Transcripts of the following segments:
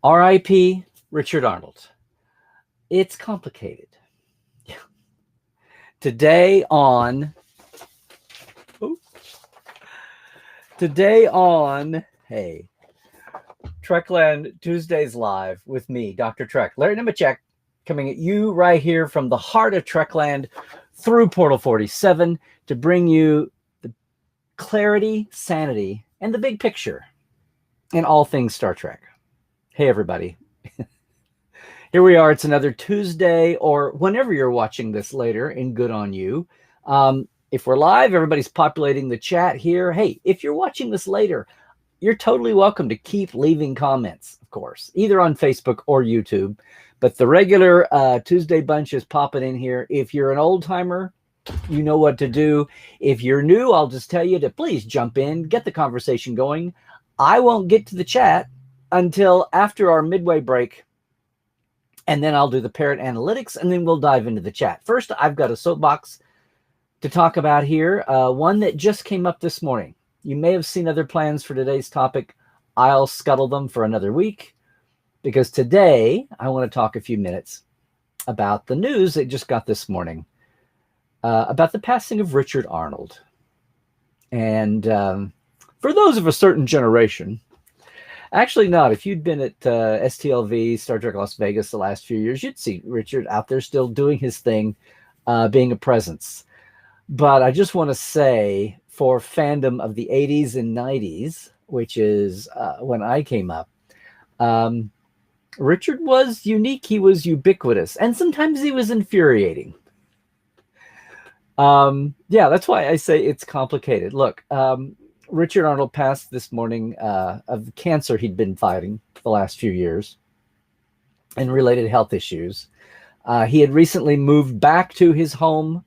R.I.P. Richard Arnold. It's complicated. Today on today on hey Trekland Tuesdays Live with me, Dr. Trek, Larry Nemecek, coming at you right here from the heart of Trekland through Portal 47 to bring you the clarity, sanity, and the big picture in all things Star Trek. Hey, everybody. Here we are. It's another Tuesday, or whenever you're watching this later, and good on you. If we're live, everybody's populating the chat here. Hey, if you're watching this later, you're totally welcome to keep leaving comments, of course, either on Facebook or YouTube. But the regular Tuesday bunch is popping in here. If you're an old timer, you know what to do. If you're new, I'll just tell you to please jump in, get the conversation going. I won't get to the chat until after our midway break. And then I'll do the parrot analytics, and then we'll dive into the chat. First, I've got a soapbox to talk about here, one that just came up this morning. You may have seen other plans for today's topic. I'll scuttle them for another week, because today I want to talk a few minutes about the news that just got this morning about the passing of Richard Arnold. And for those of a certain generation, actually not. If you'd been at STLV, Star Trek Las Vegas, the last few years, you'd see Richard out there still doing his thing, being a presence. But I just want to say, for fandom of the 80s and 90s, which is when I came up, Richard was unique. He was ubiquitous. And sometimes he was infuriating. Yeah, that's why I say it's complicated. Look, Richard Arnold passed this morning of cancer he'd been fighting the last few years and related health issues. He had recently moved back to his home,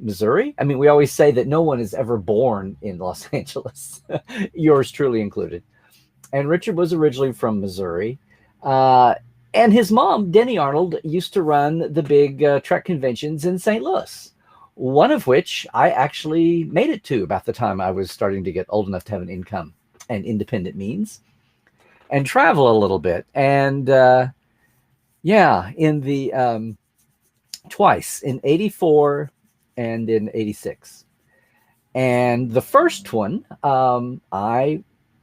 Missouri. I mean, we always say that no one is ever born in Los Angeles, yours truly included. And Richard was originally from Missouri. And his mom, Denny Arnold, used to run the big Trek conventions in St. Louis. One of which I actually made it to about the time I was starting to get old enough to have an income and independent means and travel a little bit. And yeah, in the twice, in 84 and in 86. And the first one, I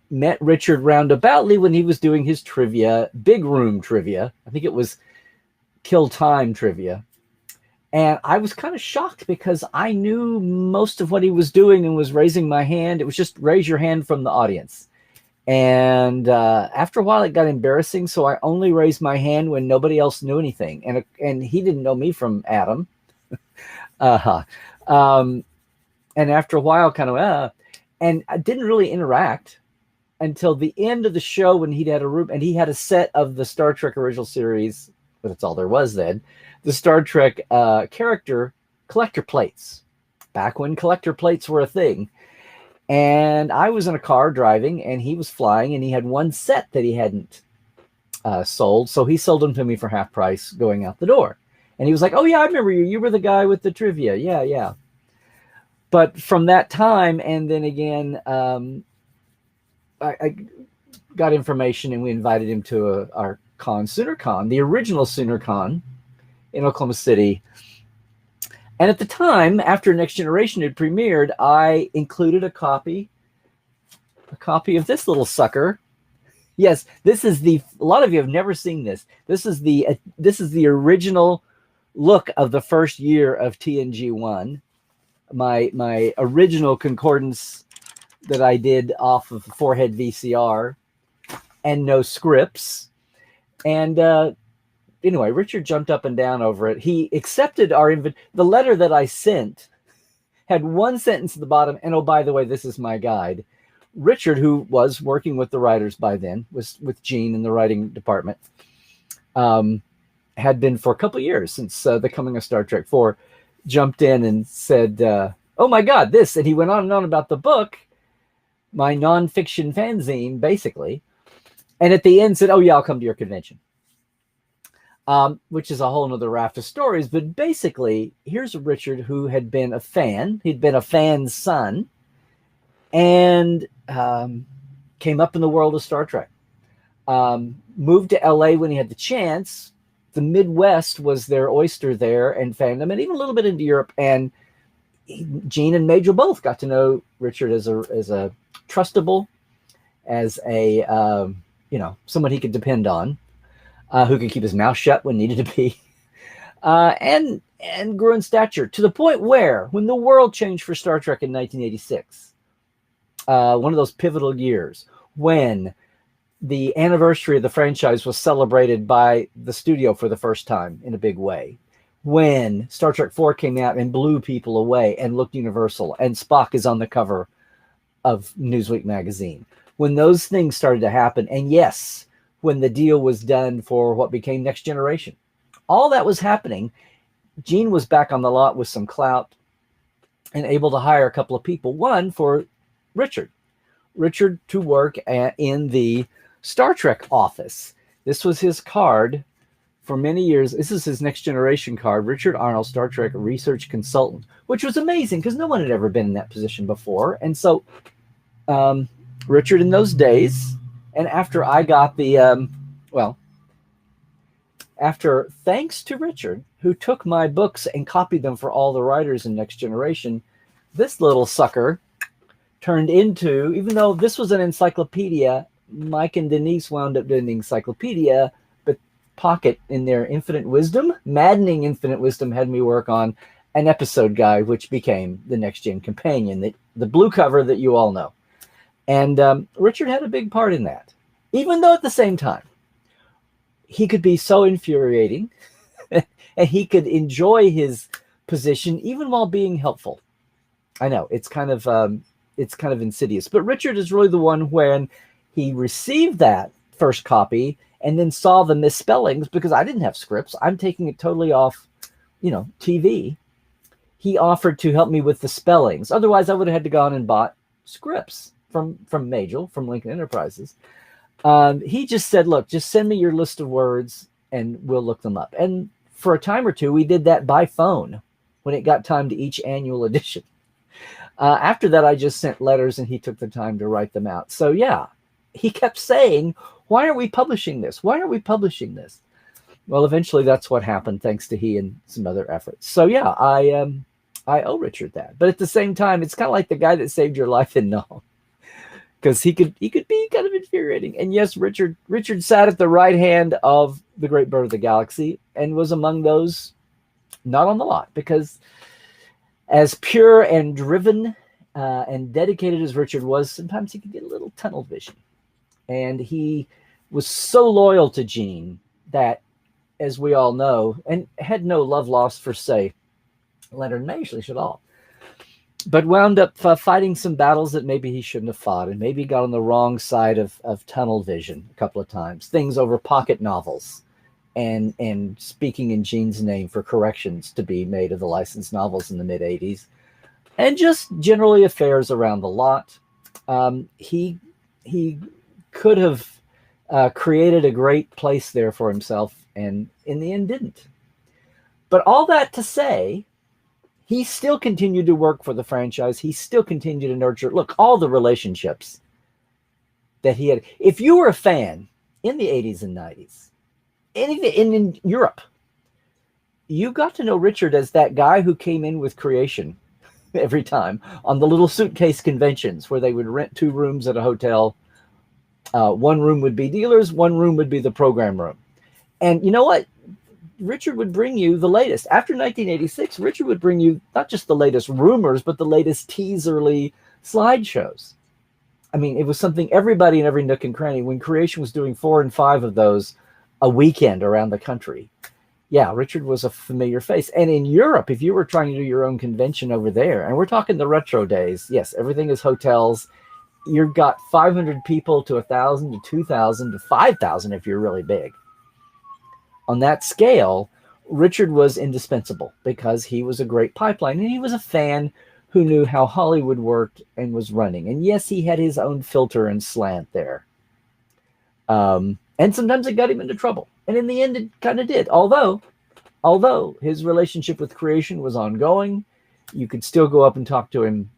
met Richard roundaboutly when he was doing his trivia, big room trivia. I think it was Kill Time trivia. And I was kind of shocked because I knew most of what he was doing and was raising my hand. It was just raise your hand from the audience. And after a while, it got embarrassing. So I only raised my hand when nobody else knew anything. And he didn't know me from Adam. And after a while, and I didn't really interact until the end of the show when he'd had a room. And he had a set of the Star Trek original series, but that's all there was then. The Star Trek character collector plates, back when collector plates were a thing. And I was in a car driving, and he was flying, and he had one set that he hadn't sold. So he sold them to me for half price going out the door. And he was like, oh, yeah, I remember you. You were the guy with the trivia. Yeah, yeah. But from that time, and then again, I got information, and we invited him to our con, SoonerCon, the original SoonerCon, in Oklahoma City. And at the time, after Next Generation had premiered, I included a copy of this little sucker. Yes, this is a lot of you have never seen this. This is the original look of the first year of TNG1. My original concordance that I did off of 4-head VCR and no scripts. And anyway, Richard jumped up and down over it. He accepted the letter that I sent had one sentence at the bottom. And oh, by the way, this is my guide. Richard, who was working with the writers by then, was with Gene in the writing department, had been for a couple of years since the coming of Star Trek 4, jumped in and said, oh my God, this. And he went on and on about the book, my nonfiction fanzine, basically. And at the end said, oh yeah, I'll come to your convention. Which is a whole nother raft of stories. But basically, here's Richard who had been a fan. He'd been a fan's son and came up in the world of Star Trek. Moved to LA when he had the chance. The Midwest was their oyster there, and fandom, and even a little bit into Europe. And Gene and Majel both got to know Richard as a trustable, as a someone he could depend on, who could keep his mouth shut when needed to be, and grew in stature to the point where, when the world changed for Star Trek in 1986, one of those pivotal years when the anniversary of the franchise was celebrated by the studio for the first time in a big way, when Star Trek 4 came out and blew people away and looked universal, and Spock is on the cover of Newsweek magazine, when those things started to happen, and yes, when the deal was done for what became Next Generation, all that was happening, Gene was back on the lot with some clout and able to hire a couple of people. One for Richard to work in the Star Trek office. This was his card for many years. This is his Next Generation card, Richard Arnold, Star Trek research consultant, which was amazing because no one had ever been in that position before. And so Richard, in those days, and after I got the, thanks to Richard, who took my books and copied them for all the writers in Next Generation, this little sucker turned into, even though this was an encyclopedia, Mike and Denise wound up doing the encyclopedia, but Pocket, in their infinite wisdom, maddening infinite wisdom, had me work on an episode guide, which became the Next Gen Companion, the blue cover that you all know. And Richard had a big part in that, even though at the same time, he could be so infuriating and he could enjoy his position even while being helpful. I know it's kind of insidious, but Richard is really the one when he received that first copy and then saw the misspellings, because I didn't have scripts. I'm taking it totally off, TV. He offered to help me with the spellings. Otherwise, I would have had to go on and bought scripts from Majel, from Lincoln Enterprises. He just said, look, just send me your list of words and we'll look them up. And for a time or two, we did that by phone when it got time to each annual edition. After that, I just sent letters and he took the time to write them out. So yeah, he kept saying, why aren't we publishing this? Why aren't we publishing this? Well, eventually that's what happened, thanks to he and some other efforts. So yeah, I owe Richard that. But at the same time, it's kind of like the guy that saved your life in Null, because he could be kind of infuriating. And yes, Richard sat at the right hand of the Great Bird of the Galaxy and was among those not on the lot, because as pure and driven and dedicated as Richard was, sometimes he could get a little tunnel vision. And he was so loyal to Gene that, as we all know, and had no love lost for, say, Leonard Majlish at all, but wound up fighting some battles that maybe he shouldn't have fought, and maybe got on the wrong side of tunnel vision a couple of times. Things over pocket novels and speaking in Gene's name for corrections to be made of the licensed novels in the mid-'80s, and just generally affairs around the lot. He could have created a great place there for himself, and in the end didn't. But all that to say, he still continued to work for the franchise. He still continued to nurture, look, all the relationships that he had. If you were a fan in the 80s and 90s, in Europe, you got to know Richard as that guy who came in with creation every time on the little suitcase conventions where they would rent 2 rooms at a hotel. One room would be dealers, one room would be the program room. And you know what? Richard would bring you the latest. After 1986, Richard would bring you not just the latest rumors, but the latest teaserly slideshows. I mean, it was something everybody in every nook and cranny, when Creation was doing 4 and 5 of those a weekend around the country. Yeah, Richard was a familiar face. And in Europe, if you were trying to do your own convention over there, and we're talking the retro days, yes, everything is hotels. You've got 500 people to 1,000 to 2,000 to 5,000 if you're really big. On that scale, Richard was indispensable because he was a great pipeline, and he was a fan who knew how Hollywood worked and was running. And yes, he had his own filter and slant there. And sometimes it got him into trouble. And in the end, it kind of did. Although his relationship with Creation was ongoing, you could still go up and talk to him.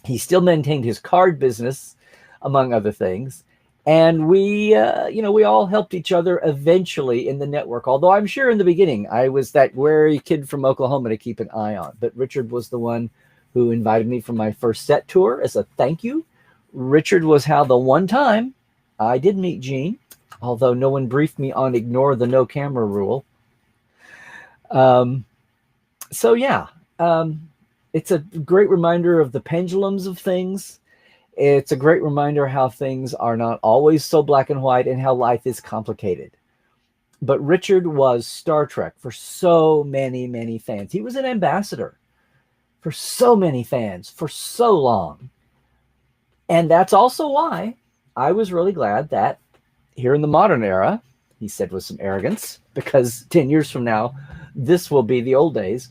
He still maintained his card business, among other things. And we all helped each other eventually in the network. Although I'm sure in the beginning I was that wary kid from Oklahoma to keep an eye on. But Richard was the one who invited me for my first set tour as a thank you. Richard was how the one time I did meet Gene, although no one briefed me on ignore the no camera rule. So yeah, it's a great reminder of the pendulums of things. It's a great reminder how things are not always so black and white and how life is complicated. But Richard was Star Trek for so many, many fans. He was an ambassador for so many fans for so long. And that's also why I was really glad that here in the modern era, he said with some arrogance, because 10 years from now, this will be the old days.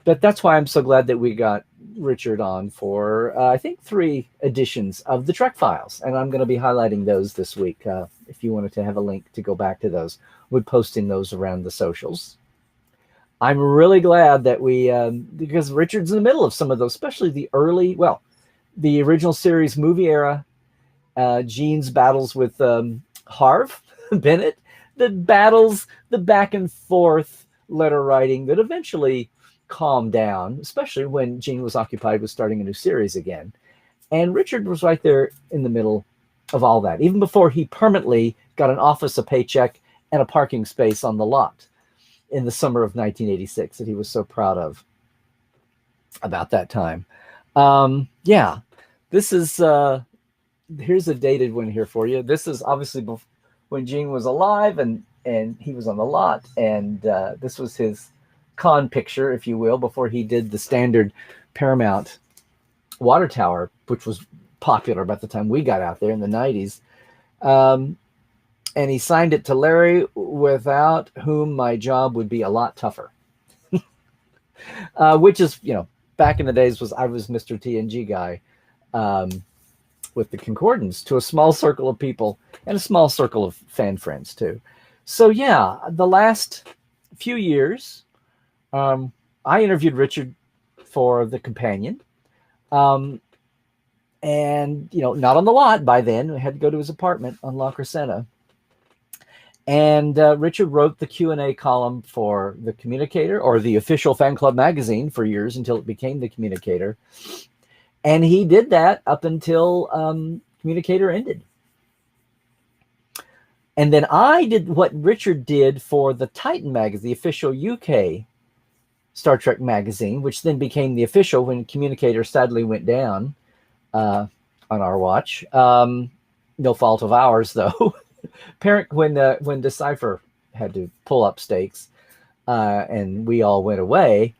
But that's why I'm so glad that we got Richard on for, I think, 3 editions of the Trek Files. And I'm going to be highlighting those this week. If you wanted to have a link to go back to those, we're posting those around the socials. I'm really glad that because Richard's in the middle of some of those, especially the original series movie era, Gene's battles with Harv Bennett, the battles, the back and forth letter writing that eventually calmed down, especially when Gene was occupied with starting a new series again. And Richard was right there in the middle of all that, even before he permanently got an office, a paycheck, and a parking space on the lot in the summer of 1986 that he was so proud of about that time. Yeah, this is, here's a dated one here for you. This is obviously when Gene was alive and he was on the lot. And this was his con picture, if you will, before he did the standard Paramount water tower, which was popular about the time we got out there in the 90s. And he signed it to Larry, without whom my job would be a lot tougher. Which is, back in the days I was Mr. TNG guy with the Concordance to a small circle of people and a small circle of fan friends too. So yeah, the last few years, I interviewed Richard for The Companion. And, not on the lot by then. We had to go to his apartment on La Crescenta. And Richard wrote the Q&A column for The Communicator, or the official fan club magazine, for years until it became The Communicator. And he did that up until Communicator ended. And then I did what Richard did for the Titan magazine, the official UK Star Trek magazine, which then became the official when Communicator sadly went down on our watch. No fault of ours, though. When Decipher had to pull up stakes and we all went away,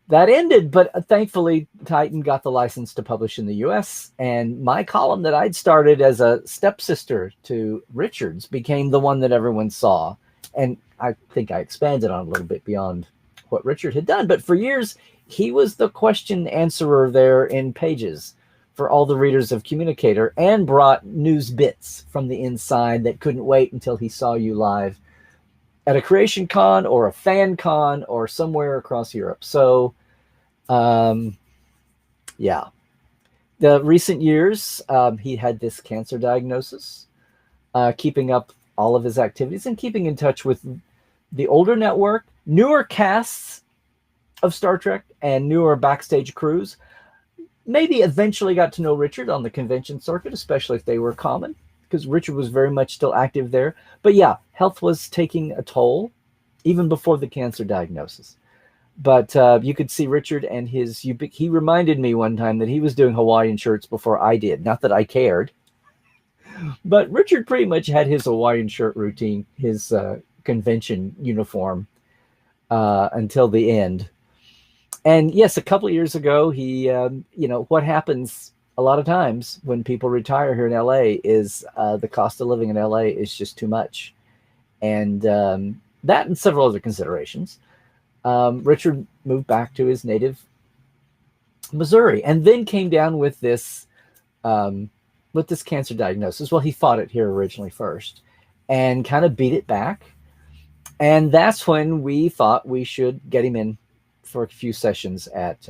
that ended. But thankfully, Titan got the license to publish in the US. And my column that I'd started as a stepsister to Richard's became the one that everyone saw. And I think I expanded on a little bit beyond what Richard had done. But for years, he was the question answerer there in pages for all the readers of Communicator, and brought news bits from the inside that couldn't wait until he saw you live at a Creation Con or a Fan Con or somewhere across Europe. So, yeah. The recent years, he had this cancer diagnosis, keeping up all of his activities and keeping in touch with the older network, newer casts of Star Trek, and newer backstage crews. Maybe eventually got to know Richard on the convention circuit, especially if they were common, because Richard was very much still active there. But yeah, health was taking a toll even before the cancer diagnosis. But you could see Richard and he reminded me one time that he was doing Hawaiian shirts before I did. Not that I cared, but Richard pretty much had his Hawaiian shirt routine, his convention uniform until the end. And yes, a couple of years ago, he, what happens a lot of times when people retire here in LA is the cost of living in LA is just too much. And that and several other considerations. Richard moved back to his native Missouri and then came down with this cancer diagnosis. Well, he fought it here originally first and kind of beat it back. And that's when we thought we should get him in for a few sessions at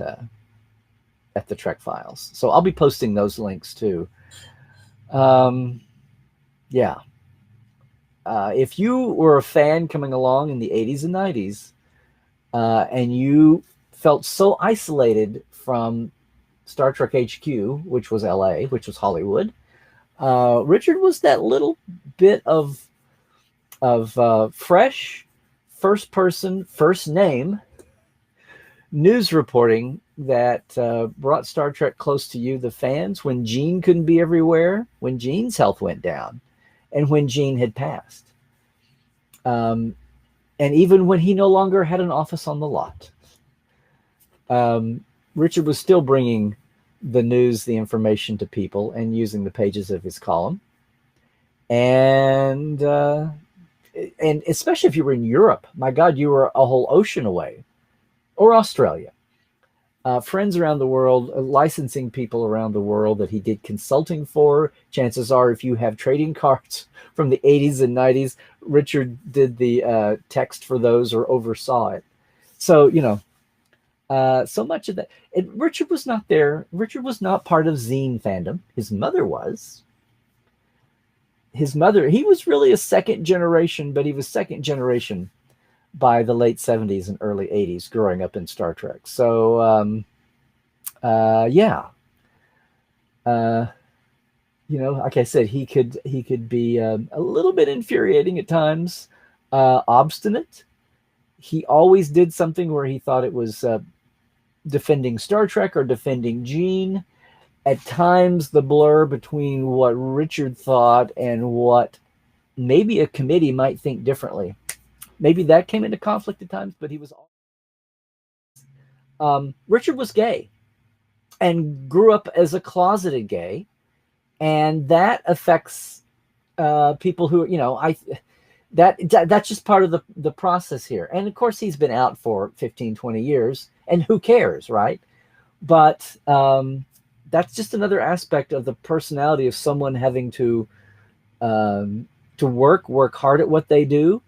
the Trek Files. So I'll be posting those links too. Yeah. If you were a fan coming along in the 80s and 90s, and you felt so isolated from Star Trek HQ, which was LA, which was Hollywood, Richard was that little bit of fresh, first person, first name news reporting that brought Star Trek close to you, the fans, when Gene couldn't be everywhere, when Gene's health went down, and when Gene had passed. And even when he no longer had an office on the lot. Richard was still bringing the news, the information to people, and using the pages of his column. And especially if you were in Europe, my God, you were a whole ocean away, or Australia. Friends around the world, licensing people around the world that he did consulting for. Chances are, if you have trading cards from the 80s and 90s, Richard did the text for those or oversaw it. So, so much of that. Richard was not there. Richard was not part of zine fandom. His mother was. He was really a second generation, but he was second generation by the late 70s and early 80s, growing up in Star Trek. So, yeah. Like I said, he could be a little bit infuriating at times, obstinate. He always did something where he thought it was defending Star Trek or defending Gene. At times, the blur between what Richard thought and what maybe a committee might think differently. Maybe that came into conflict at times, but he was. Richard was gay and grew up as a closeted gay, and that affects people who, that's just part of the process here. And of course, he's been out for 15, 20 years, and who cares, right? But that's just another aspect of the personality of someone having to work hard at what they do.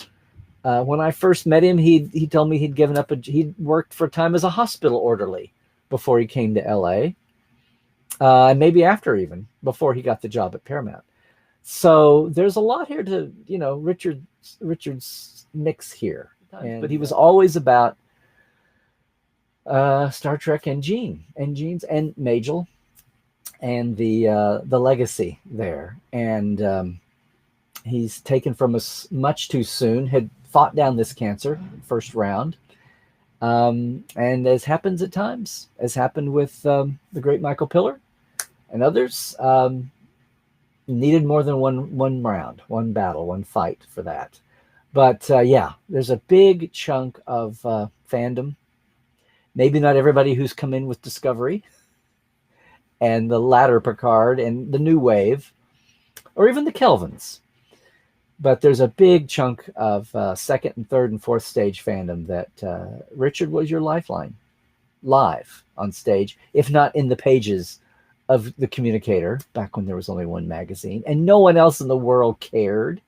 When I first met him, he told me he'd given up. He'd worked for a time as a hospital orderly before he came to LA, and maybe after, even before he got the job at Paramount. So there's a lot here to Richard's mix here, but he was always about Star Trek and Gene's and Majel and the legacy there. And he's taken from us much too soon. Had fought down this cancer first round. And as happens at times, as happened with the great Michael Piller and others, needed more than one round, one battle, one fight for that. But yeah, there's a big chunk of fandom. Maybe not everybody who's come in with Discovery and the latter Picard and the New Wave, or even the Kelvins. But there's a big chunk of second and third and fourth stage fandom that Richard was your lifeline, live on stage, if not in the pages of the Communicator, back when there was only one magazine, and no one else in the world cared.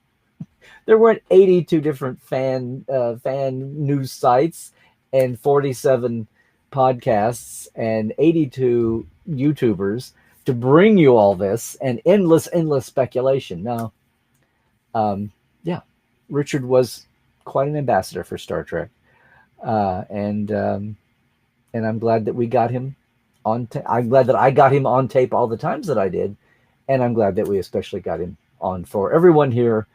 There weren't 82 different fan news sites and 47 podcasts and 82 YouTubers to bring you all this and endless speculation. No. Yeah, Richard was quite an ambassador for Star Trek, and I'm glad that we got him on. I'm glad that I got him on tape all the times that I did, and I'm glad that we especially got him on for everyone here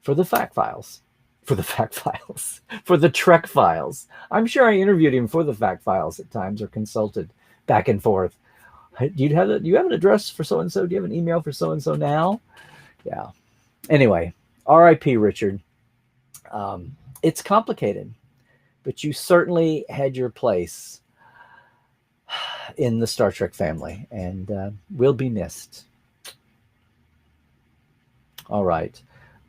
for the Fact Files, for the Trek Files. I'm sure I interviewed him for the Fact Files at times, or consulted back and forth. Do you have an address for so and so? Do you have an email for so and so now? Yeah. Anyway, R.I.P. Richard. It's complicated, but you certainly had your place in the Star Trek family, and will be missed. All right.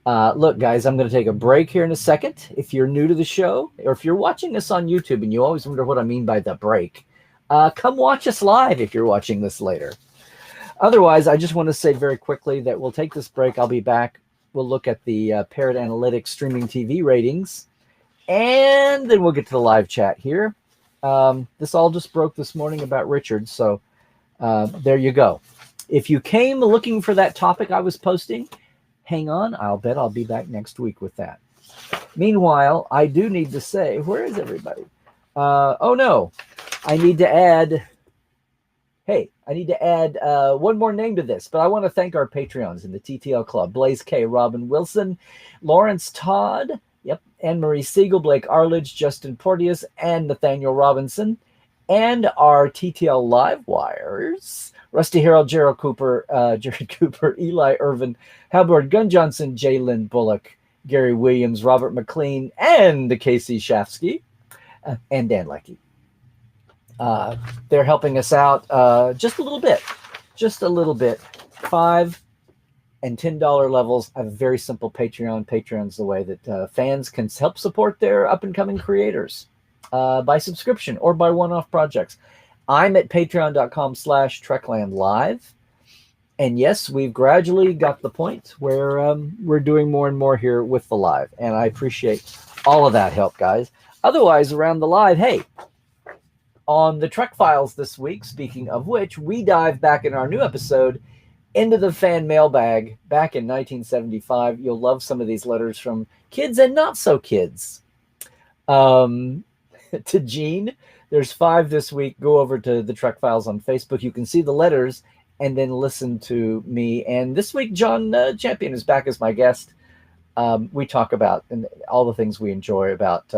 Look, guys, I'm going to take a break here in a second. If you're new to the show, or if you're watching us on YouTube and you always wonder what I mean by the break, come watch us live if you're watching this later. Otherwise, I just want to say very quickly that we'll take this break. I'll be back. We'll look at the Parrot Analytics streaming TV ratings, and then we'll get to the live chat here. This all just broke this morning about Richard, so there you go. If you came looking for that topic I was posting, hang on. I'll bet I'll be back next week with that. Meanwhile, I do need to say, where is everybody? Oh no, I need to add. Hey, I need to add one more name to this, but I want to thank our Patreons in the TTL Club: Blaze K, Robin Wilson, Lawrence Todd, yep, Anne-Marie Siegel, Blake Arledge, Justin Porteous, and Nathaniel Robinson, and our TTL Live Wires: Rusty Harold, Jared Cooper, Eli Irvin, Halbert Gunn Johnson, Jalen Bullock, Gary Williams, Robert McLean, and Casey Shafsky, and Dan Leckie. They're helping us out just a little bit. $5 and $10 levels. I have a very simple Patreon. Patreon's the way that fans can help support their up-and-coming creators by subscription or by one-off projects. I'm at patreon.com/TreklandLive. And yes, we've gradually got the point where we're doing more and more here with the live. And I appreciate all of that help, guys. Otherwise, around the live, hey, on the Trek Files this week, speaking of which, we dive back in our new episode into the fan mailbag back in 1975. You'll love some of these letters from kids and not so kids. To Gene, there's 5 this week. Go over to the Trek Files on Facebook. You can see the letters and then listen to me. And this week, John Champion is back as my guest. We talk about all the things we enjoy about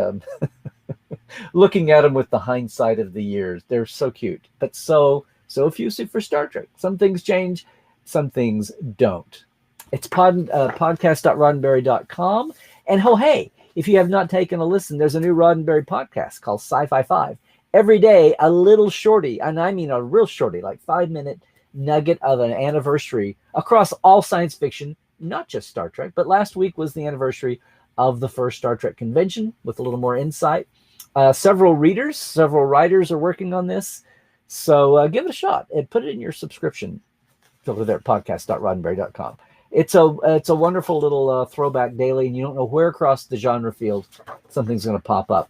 looking at them with the hindsight of the years. They're so cute, but so effusive for Star Trek. Some things change, some things don't. It's podcast.roddenberry.com. And hey, if you have not taken a listen, there's a new Roddenberry podcast called Sci-Fi 5. Every day, a little shorty, and I mean a real shorty, like 5-minute nugget of an anniversary across all science fiction, not just Star Trek, but last week was the anniversary of the first Star Trek convention with a little more insight. Several writers are working on this. So give it a shot and put it in your subscription over there at podcast.roddenberry.com. It's a wonderful little throwback daily, and you don't know where across the genre field something's going to pop up.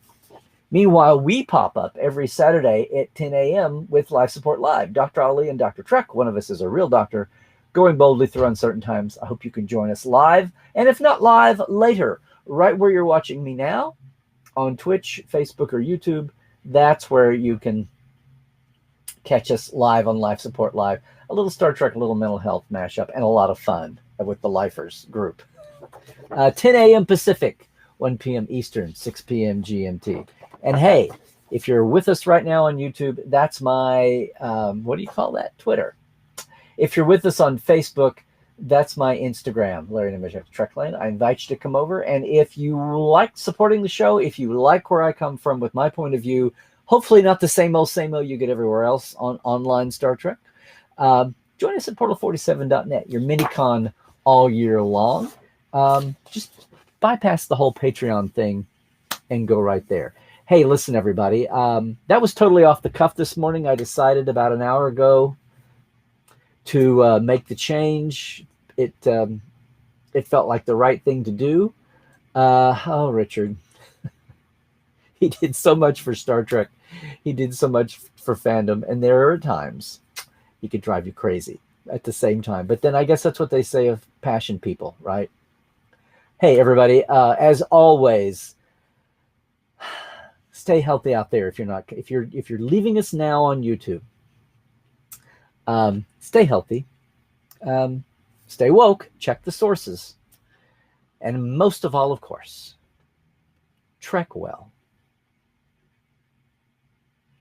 Meanwhile, we pop up every Saturday at 10 a.m. with Life Support Live. Dr. Ali and Dr. Trek, one of us is a real doctor, going boldly through uncertain times. I hope you can join us live, and if not live, later, right where you're watching me now, on Twitch, Facebook, or YouTube. That's where you can catch us live on Life Support Live. A little Star Trek, a little mental health mashup, and a lot of fun with the Lifers group. 10 a.m. Pacific, 1 p.m. Eastern, 6 p.m. GMT. And hey, if you're with us right now on YouTube, that's my, what do you call that? Twitter. If you're with us on Facebook, that's my Instagram, Larry Nemecek Trekland. I invite you to come over. And if you like supporting the show, if you like where I come from with my point of view, hopefully not the same old you get everywhere else on online Star Trek, join us at portal47.net, your mini-con all year long. Just bypass the whole Patreon thing and go right there. Hey, listen, everybody. That was totally off the cuff this morning. I decided about an hour ago to make the change. It felt like the right thing to do. Richard. He did so much for Star Trek. He did so much for fandom. And there are times he could drive you crazy at the same time. But then I guess that's what they say of passion people, right? Hey, everybody. As always, stay healthy out there. If you're leaving us now on YouTube, stay healthy, stay woke, check the sources, and most of all, of course, Trek well.